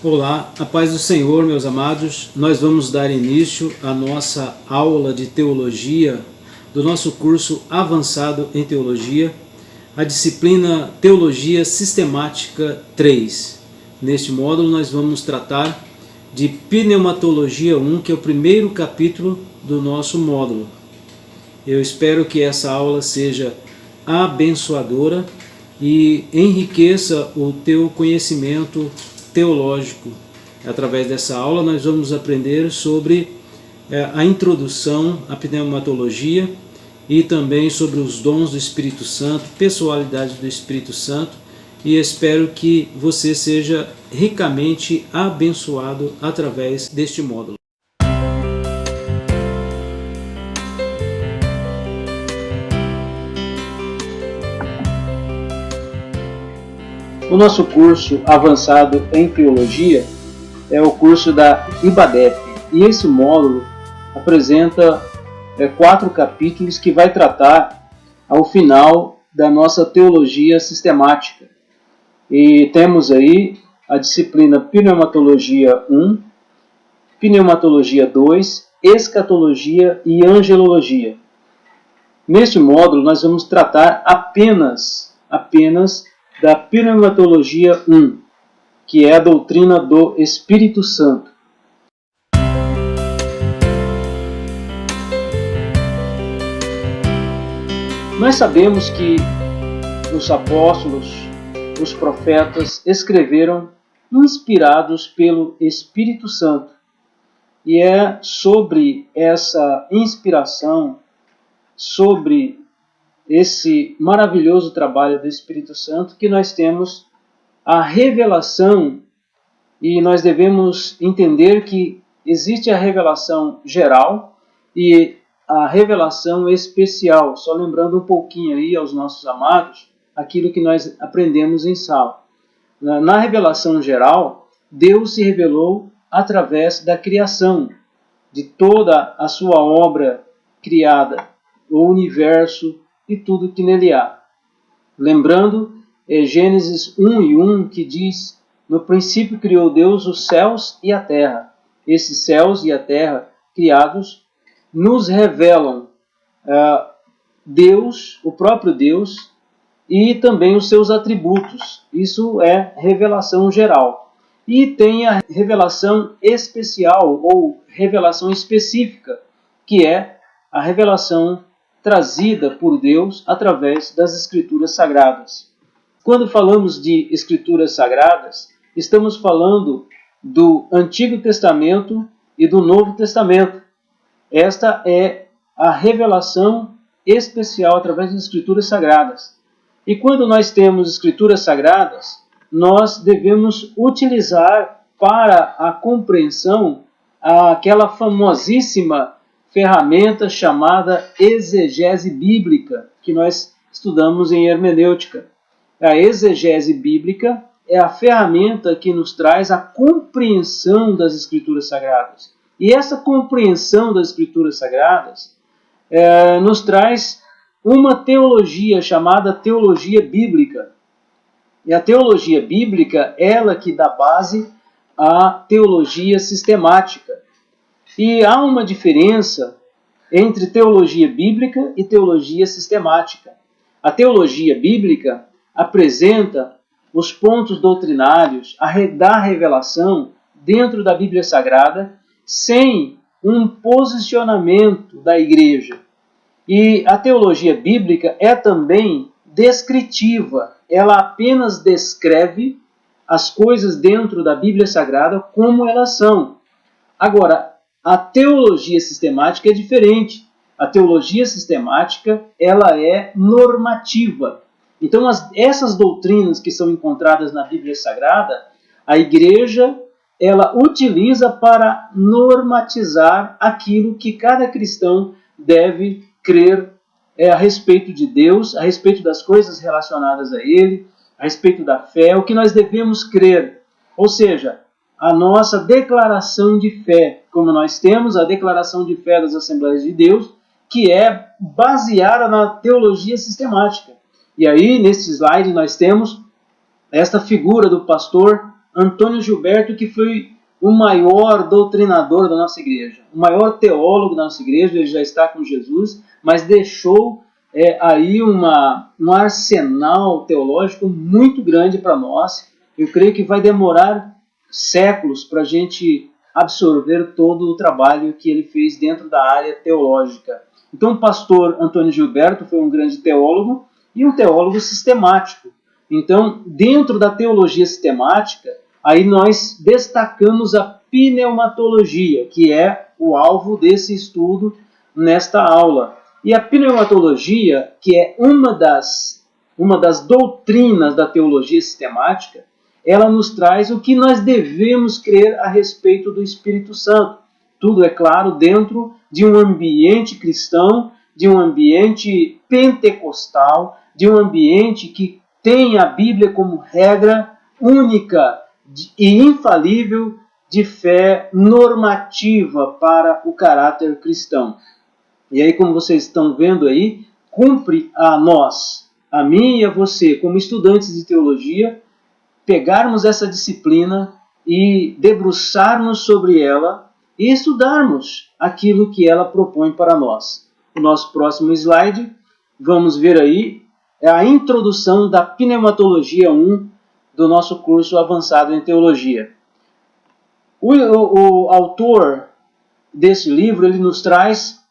Olá, a paz do Senhor, meus amados. Nós vamos dar início à nossa aula de teologia do nosso curso avançado em teologia, a disciplina Teologia Sistemática 3. Neste módulo nós vamos tratar de Pneumatologia 1, que é o primeiro capítulo do nosso módulo. Eu espero que essa aula seja abençoadora e enriqueça o teu conhecimento teológico. Através dessa aula nós vamos aprender sobre a introdução à pneumatologia e também sobre os dons do Espírito Santo, pessoalidade do Espírito Santo, e espero que você seja ricamente abençoado através deste módulo. O nosso curso avançado em teologia é o curso da IBADEP, e esse módulo apresenta 4 capítulos que vai tratar ao final da nossa teologia sistemática. E temos aí a disciplina Pneumatologia 1, Pneumatologia 2, Escatologia e Angelologia. Neste módulo nós vamos tratar apenas da Pneumatologia 1, que é a doutrina do Espírito Santo. Nós sabemos que os apóstolos, os profetas, escreveram inspirados pelo Espírito Santo. E é sobre essa inspiração, sobre esse maravilhoso trabalho do Espírito Santo, que nós temos a revelação, e nós devemos entender que existe a revelação geral e a revelação especial. Só lembrando um pouquinho aí aos nossos amados, aquilo que nós aprendemos em sala. Na revelação geral, Deus se revelou através da criação, de toda a sua obra criada, o universo e tudo que nele há. Lembrando, Gênesis 1:1, que diz: no princípio criou Deus os céus e a terra. Esses céus e a terra criados nos revelam Deus, o próprio Deus, e também os seus atributos. Isso é revelação geral. E tem a revelação especial ou revelação específica, que é a revelação trazida por Deus através das Escrituras Sagradas. Quando falamos de Escrituras Sagradas, estamos falando do Antigo Testamento e do Novo Testamento. Esta é a revelação especial através das Escrituras Sagradas. E quando nós temos Escrituras Sagradas, nós devemos utilizar para a compreensão aquela famosíssima ferramenta chamada exegese bíblica, que nós estudamos em hermenêutica. A exegese bíblica é a ferramenta que nos traz a compreensão das Escrituras Sagradas. E essa compreensão das Escrituras Sagradas nos traz uma teologia chamada teologia bíblica. E a teologia bíblica, ela que dá base à teologia sistemática. E há uma diferença entre teologia bíblica e teologia sistemática. A teologia bíblica apresenta os pontos doutrinários da revelação dentro da Bíblia Sagrada sem um posicionamento da igreja. E a teologia bíblica é também descritiva. Ela apenas descreve as coisas dentro da Bíblia Sagrada como elas são. Agora, a teologia sistemática é diferente. A teologia sistemática, ela é normativa. Então, essas doutrinas que são encontradas na Bíblia Sagrada, a igreja, ela utiliza para normatizar aquilo que cada cristão deve crer a respeito de Deus, a respeito das coisas relacionadas a Ele, a respeito da fé, o que nós devemos crer. Ou seja, a nossa declaração de fé, como nós temos a declaração de fé das Assembleias de Deus, que é baseada na teologia sistemática. E aí, nesse slide, nós temos esta figura do pastor Antônio Gilberto, que foi o maior doutrinador da nossa igreja, o maior teólogo da nossa igreja. Ele já está com Jesus, mas deixou aí um arsenal teológico muito grande para nós. Eu creio que vai demorar séculos para a gente absorver todo o trabalho que ele fez dentro da área teológica. Então, o pastor Antônio Gilberto foi um grande teólogo e um teólogo sistemático. Então, dentro da teologia sistemática, aí nós destacamos a pneumatologia, que é o alvo desse estudo nesta aula. E a pneumatologia, que é uma das doutrinas da teologia sistemática, ela nos traz o que nós devemos crer a respeito do Espírito Santo. Tudo, é claro, dentro de um ambiente cristão, de um ambiente pentecostal, de um ambiente que tem a Bíblia como regra única e infalível de fé normativa para o caráter cristão. E aí, como vocês estão vendo aí, cumpre a nós, a mim e a você, como estudantes de teologia, pegarmos essa disciplina e debruçarmos sobre ela e estudarmos aquilo que ela propõe para nós. O nosso próximo slide, vamos ver aí, é a introdução da Pneumatologia 1 do nosso curso avançado em teologia. O autor desse livro, ele nos traz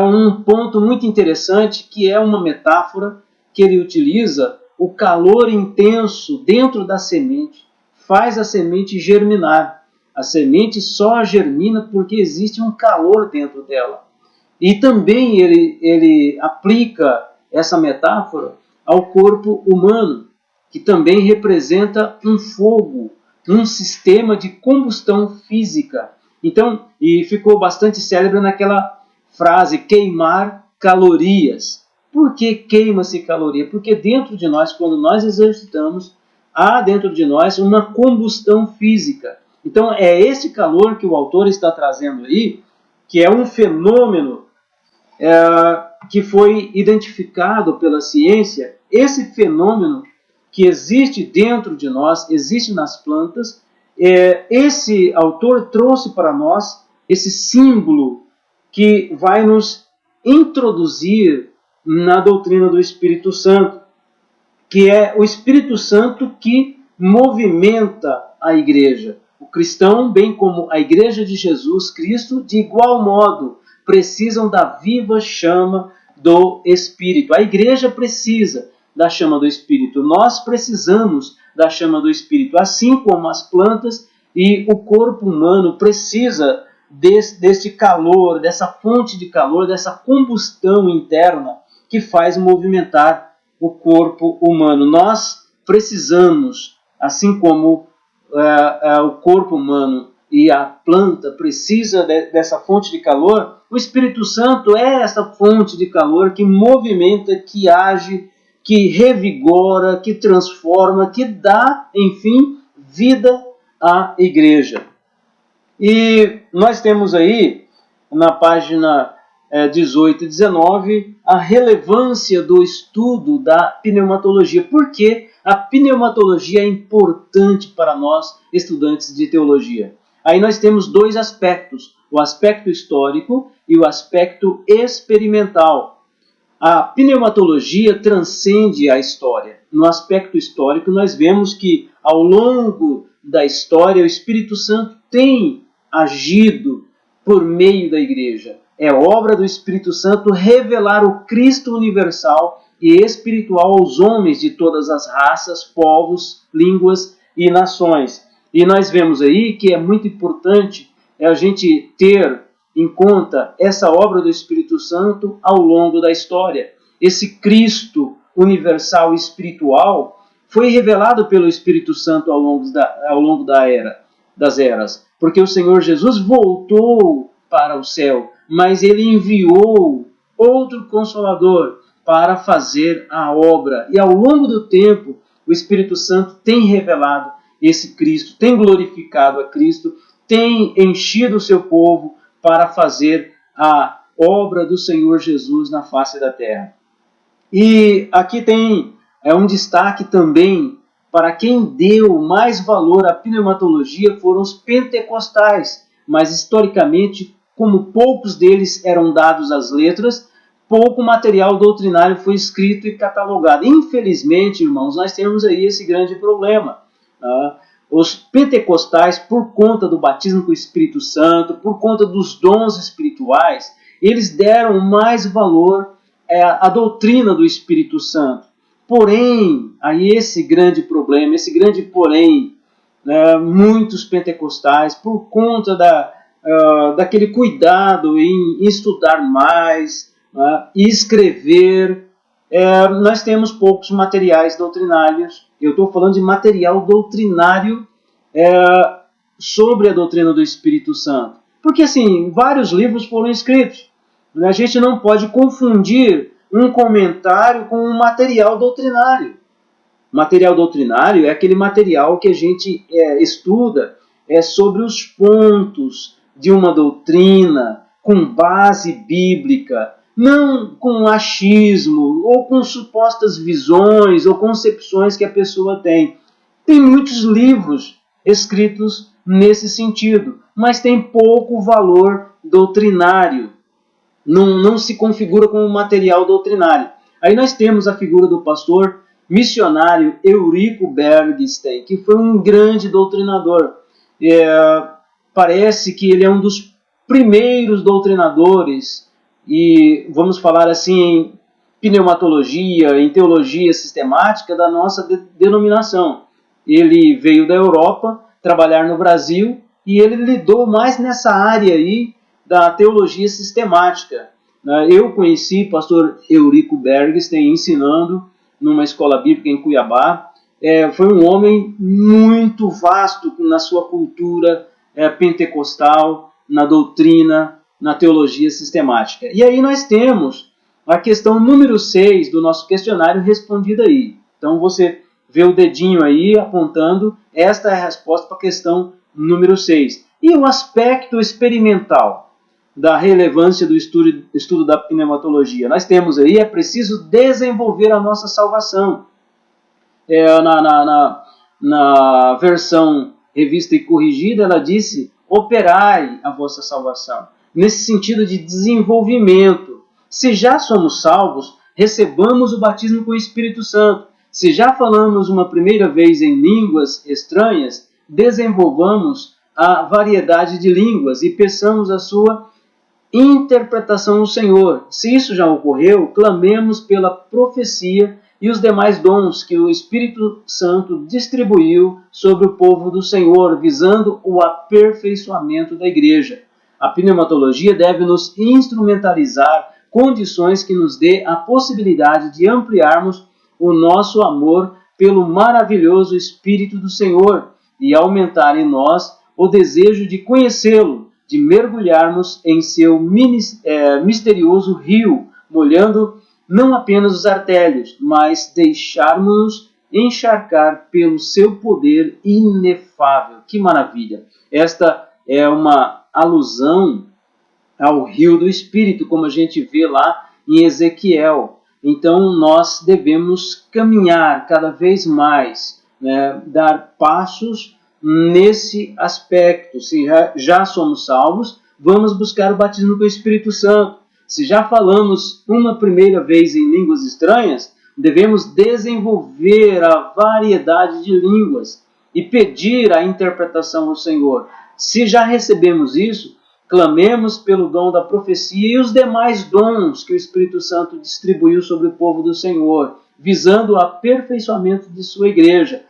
um ponto muito interessante, que é uma metáfora que ele utiliza. O calor intenso dentro da semente faz a semente germinar. A semente só germina porque existe um calor dentro dela. E também ele aplica essa metáfora ao corpo humano, que também representa um fogo, um sistema de combustão física. Então, e ficou bastante célebre naquela frase, queimar calorias. Por que queima-se caloria? Porque dentro de nós, quando nós exercitamos, há dentro de nós uma combustão física. Então é esse calor que o autor está trazendo aí, que é um fenômeno que foi identificado pela ciência. Esse fenômeno que existe dentro de nós, existe nas plantas, esse autor trouxe para nós esse símbolo que vai nos introduzir na doutrina do Espírito Santo, que é o Espírito Santo que movimenta a igreja. O cristão, bem como a igreja de Jesus Cristo, de igual modo, precisam da viva chama do Espírito. A igreja precisa da chama do Espírito. Nós precisamos da chama do Espírito, assim como as plantas e o corpo humano precisa desse calor, dessa fonte de calor, dessa combustão interna que faz movimentar o corpo humano. Nós precisamos, assim como o corpo humano e a planta precisa dessa fonte de calor, o Espírito Santo é essa fonte de calor que movimenta, que age, que revigora, que transforma, que dá, enfim, vida à igreja. E nós temos aí, na página 18 e 19, a relevância do estudo da pneumatologia. Por que a pneumatologia é importante para nós, estudantes de teologia? Aí nós temos dois aspectos, o aspecto histórico e o aspecto experimental. A pneumatologia transcende a história. No aspecto histórico, nós vemos que, ao longo da história, o Espírito Santo tem agido por meio da igreja. É obra do Espírito Santo revelar o Cristo universal e espiritual aos homens de todas as raças, povos, línguas e nações. E nós vemos aí que é muito importante a gente ter em conta essa obra do Espírito Santo ao longo da história. Esse Cristo universal e espiritual foi revelado pelo Espírito Santo ao longo das eras, porque o Senhor Jesus voltou para o céu, mas ele enviou outro Consolador para fazer a obra. E ao longo do tempo, o Espírito Santo tem revelado esse Cristo, tem glorificado a Cristo, tem enchido o seu povo para fazer a obra do Senhor Jesus na face da terra. E aqui tem um destaque também para quem deu mais valor à pneumatologia foram os pentecostais, mas historicamente, como poucos deles eram dados às letras, pouco material doutrinário foi escrito e catalogado. Infelizmente, irmãos, nós temos aí esse grande problema. Os pentecostais, por conta do batismo com o Espírito Santo, por conta dos dons espirituais, eles deram mais valor à doutrina do Espírito Santo. Porém, aí esse grande problema, esse grande porém, muitos pentecostais, por conta daquele cuidado em estudar mais e escrever, nós temos poucos materiais doutrinários. Eu estou falando de material doutrinário sobre a doutrina do Espírito Santo. Porque, assim, vários livros foram escritos. A gente não pode confundir um comentário com um material doutrinário. Material doutrinário é aquele material que a gente estuda sobre os pontos de uma doutrina com base bíblica, não com achismo ou com supostas visões ou concepções que a pessoa tem. Tem muitos livros escritos nesse sentido, mas tem pouco valor doutrinário. Não se configura como material doutrinário. Aí nós temos a figura do pastor missionário Eurico Bergstein, que foi um grande doutrinador. Parece que ele é um dos primeiros doutrinadores, e vamos falar assim, em pneumatologia, em teologia sistemática da nossa denominação. Ele veio da Europa trabalhar no Brasil e ele lidou mais nessa área aí da teologia sistemática. Eu conheci o pastor Eurico Bergstein ensinando numa escola bíblica em Cuiabá. Foi um homem muito vasto na sua cultura pentecostal, na doutrina, na teologia sistemática. E aí nós temos a questão número 6 do nosso questionário respondida aí. Então você vê o dedinho aí apontando, esta é a resposta para a questão número 6. E o aspecto experimental da relevância do estudo da pneumatologia. Nós temos aí, é preciso desenvolver a nossa salvação. Na versão revista e corrigida, ela disse, operai a vossa salvação. Nesse sentido de desenvolvimento. Se já somos salvos, recebamos o batismo com o Espírito Santo. Se já falamos uma primeira vez em línguas estranhas, desenvolvamos a variedade de línguas e peçamos a sua interpretação do Senhor. Se isso já ocorreu, clamemos pela profecia e os demais dons que o Espírito Santo distribuiu sobre o povo do Senhor, visando o aperfeiçoamento da igreja. A pneumatologia deve nos instrumentalizar condições que nos dê a possibilidade de ampliarmos o nosso amor pelo maravilhoso Espírito do Senhor e aumentar em nós o desejo de conhecê-lo, de mergulharmos em seu misterioso rio, molhando não apenas os artérios, mas deixarmos-nos encharcar pelo seu poder inefável. Que maravilha! Esta é uma alusão ao rio do Espírito, como a gente vê lá em Ezequiel. Então nós devemos caminhar cada vez mais, dar passos nesse aspecto. Se já somos salvos, vamos buscar o batismo com o Espírito Santo. Se já falamos uma primeira vez em línguas estranhas, devemos desenvolver a variedade de línguas e pedir a interpretação ao Senhor. Se já recebemos isso, clamemos pelo dom da profecia e os demais dons que o Espírito Santo distribuiu sobre o povo do Senhor, visando o aperfeiçoamento de sua igreja.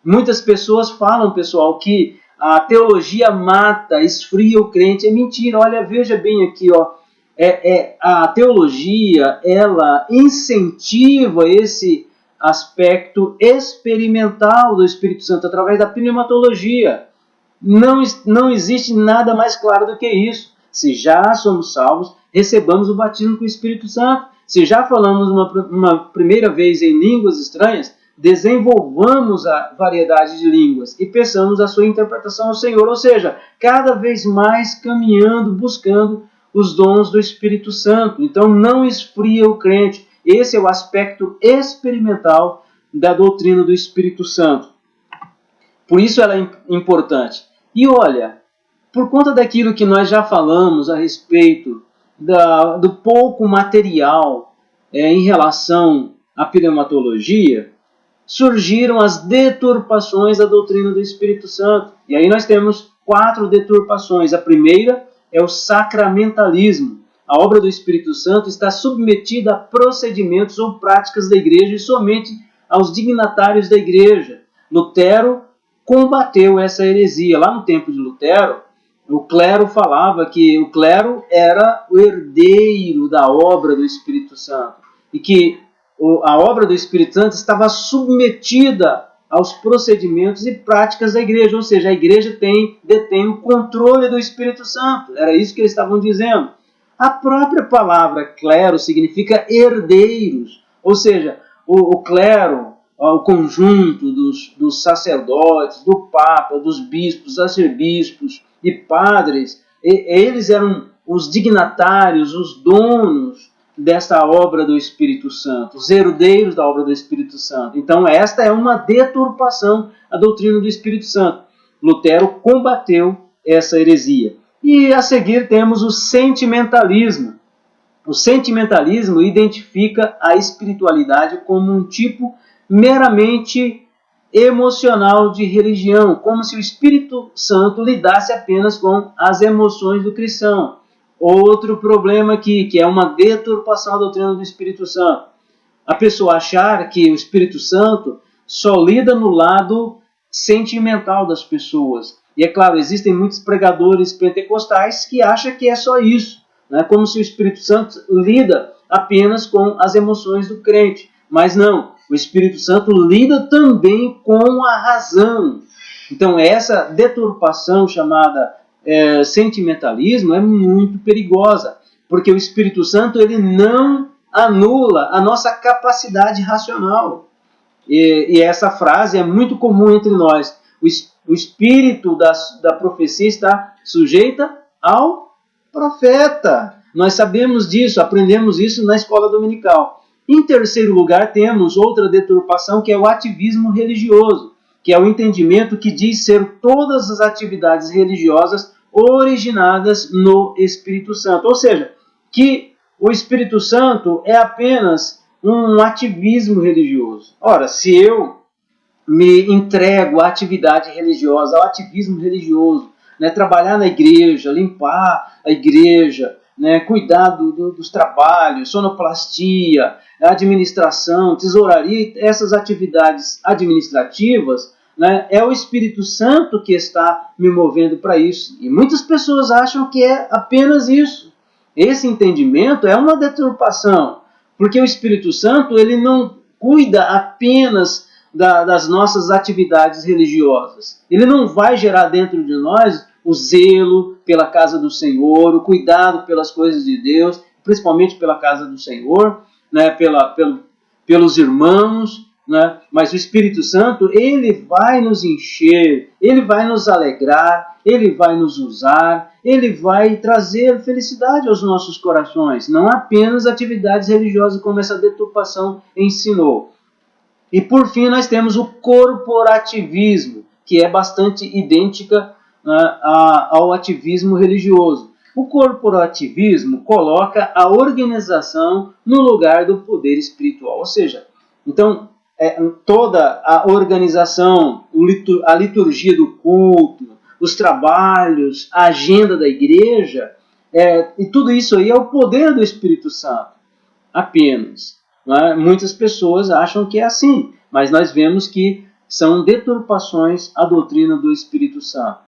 Muitas pessoas falam, pessoal, que a teologia mata, esfria o crente. É mentira. Olha, veja bem aqui, ó. A teologia, ela incentiva esse aspecto experimental do Espírito Santo através da pneumatologia. Não existe nada mais claro do que isso. Se já somos salvos, recebamos o batismo com o Espírito Santo. Se já falamos uma primeira vez em línguas estranhas, desenvolvamos a variedade de línguas e peçamos a sua interpretação ao Senhor. Ou seja, cada vez mais caminhando, buscando os dons do Espírito Santo. Então não esfria o crente. Esse é o aspecto experimental da doutrina do Espírito Santo. Por isso ela é importante. E olha, por conta daquilo que nós já falamos a respeito do pouco material em relação à pneumatologia, surgiram as deturpações da doutrina do Espírito Santo. E aí nós temos 4 deturpações. A primeira é o sacramentalismo. A obra do Espírito Santo está submetida a procedimentos ou práticas da igreja e somente aos dignatários da igreja. Lutero combateu essa heresia. Lá no tempo de Lutero, o clero falava que o clero era o herdeiro da obra do Espírito Santo e que a obra do Espírito Santo estava submetida aos procedimentos e práticas da igreja, ou seja, a igreja detém o controle do Espírito Santo. Era isso que eles estavam dizendo. A própria palavra clero significa herdeiros, ou seja, o clero, o conjunto dos sacerdotes, do papa, dos bispos, arcebispos e padres, eles eram os dignatários, os donos desta obra do Espírito Santo, os herdeiros da obra do Espírito Santo. Então esta é uma deturpação à doutrina do Espírito Santo. Lutero combateu essa heresia. E a seguir temos o sentimentalismo. O sentimentalismo identifica a espiritualidade como um tipo meramente emocional de religião, como se o Espírito Santo lidasse apenas com as emoções do cristão. Outro problema aqui, que é uma deturpação da doutrina do Espírito Santo. A pessoa achar que o Espírito Santo só lida no lado sentimental das pessoas. E é claro, existem muitos pregadores pentecostais que acham que é só isso, né? Como se o Espírito Santo lida apenas com as emoções do crente. Mas não, o Espírito Santo lida também com a razão. Então essa deturpação chamada sentimentalismo é muito perigosa, porque o Espírito Santo ele não anula a nossa capacidade racional. E essa frase é muito comum entre nós. O espírito da profecia está sujeita ao profeta. Nós sabemos disso, aprendemos isso na escola dominical. Em terceiro lugar, temos outra deturpação, que é o ativismo religioso, que é o entendimento que diz ser todas as atividades religiosas originadas no Espírito Santo. Ou seja, que o Espírito Santo é apenas um ativismo religioso. Ora, se eu me entrego à atividade religiosa, ao ativismo religioso, né, trabalhar na igreja, limpar a igreja, né, cuidar dos trabalhos, sonoplastia, administração, tesouraria, essas atividades administrativas, né, é o Espírito Santo que está me movendo para isso. E muitas pessoas acham que é apenas isso. Esse entendimento é uma deturpação, porque o Espírito Santo ele não cuida apenas das nossas atividades religiosas. Ele não vai gerar dentro de nós o zelo pela casa do Senhor, o cuidado pelas coisas de Deus, principalmente pela casa do Senhor, né, pelos irmãos, né? Mas o Espírito Santo ele vai nos encher, ele vai nos alegrar, ele vai nos usar, ele vai trazer felicidade aos nossos corações, não apenas atividades religiosas como essa deturpação ensinou. E por fim nós temos o corporativismo, que é bastante idêntica, né, ao ativismo religioso. O corporativismo coloca a organização no lugar do poder espiritual, ou seja, então toda a organização, a liturgia do culto, os trabalhos, a agenda da igreja, e tudo isso aí é o poder do Espírito Santo, apenas. Né? Muitas pessoas acham que é assim, mas nós vemos que são deturpações à doutrina do Espírito Santo.